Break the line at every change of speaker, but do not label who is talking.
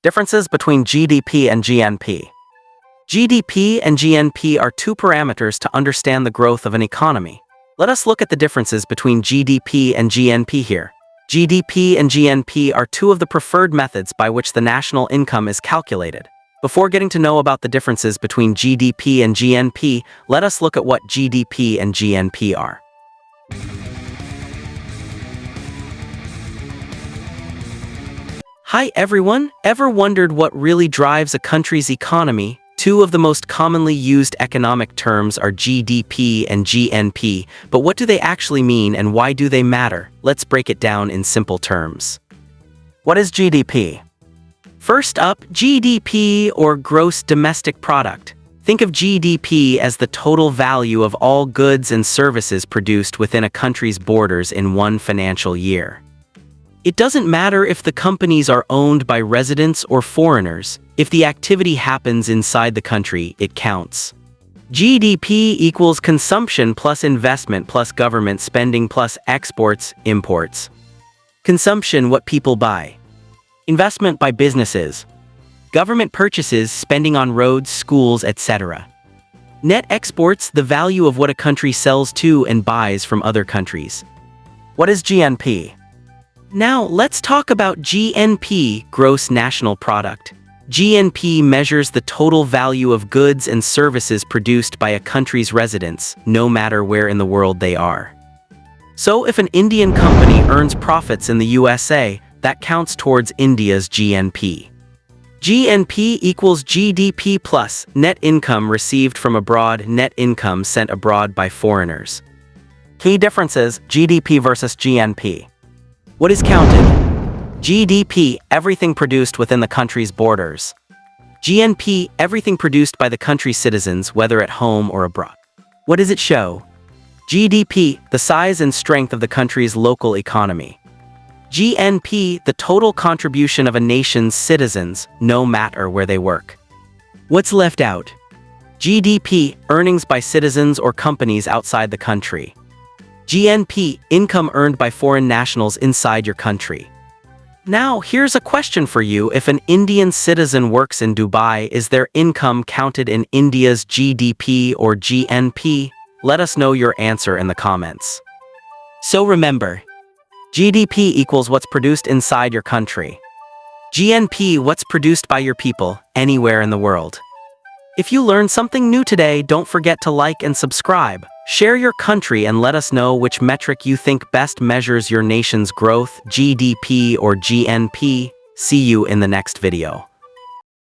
Differences between GDP and GNP. GDP and GNP are two parameters to understand the growth of an economy. Let us look at the differences between GDP and GNP here. GDP and GNP are two of the preferred methods by which the national income is calculated. Before getting to know about the differences between GDP and GNP, let us look at what GDP and GNP are. Hi everyone, ever wondered what really drives a country's economy? Two of the most commonly used economic terms are GDP and GNP, but what do they actually mean and why do they matter? Let's break it down in simple terms. What is GDP? First up, GDP or gross domestic product. Think of GDP as the total value of all goods and services produced within a country's borders in one financial year. It doesn't matter if the companies are owned by residents or foreigners. If the activity happens inside the country, it counts. GDP equals consumption plus investment plus government spending plus exports, imports. Consumption, what people buy. Investment by businesses. Government purchases, spending on roads, schools, etc. Net exports, the value of what a country sells to and buys from other countries. What is GNP? Now, let's talk about GNP, gross national product. GNP measures the total value of goods and services produced by a country's residents, no matter where in the world they are. So, if an Indian company earns profits in the USA, that counts towards India's GNP. GNP equals GDP plus net income received from abroad, net income sent abroad by foreigners. Key differences: GDP versus GNP. What is counted? GDP, everything produced within the country's borders. GNP, everything produced by the country's citizens, whether at home or abroad. What does it show? GDP, the size and strength of the country's local economy. GNP, the total contribution of a nation's citizens, no matter where they work. What's left out? GDP, earnings by citizens or companies outside the country. GNP, income earned by foreign nationals inside your country. Now, here's a question for you. If an Indian citizen works in Dubai, is their income counted in India's GDP or GNP? Let us know your answer in the comments. So remember, GDP equals what's produced inside your country. GNP, what's produced by your people, anywhere in the world. If you learned something new today, don't forget to like and subscribe. Share your country and let us know which metric you think best measures your nation's growth, GDP or GNP. See you in the next video.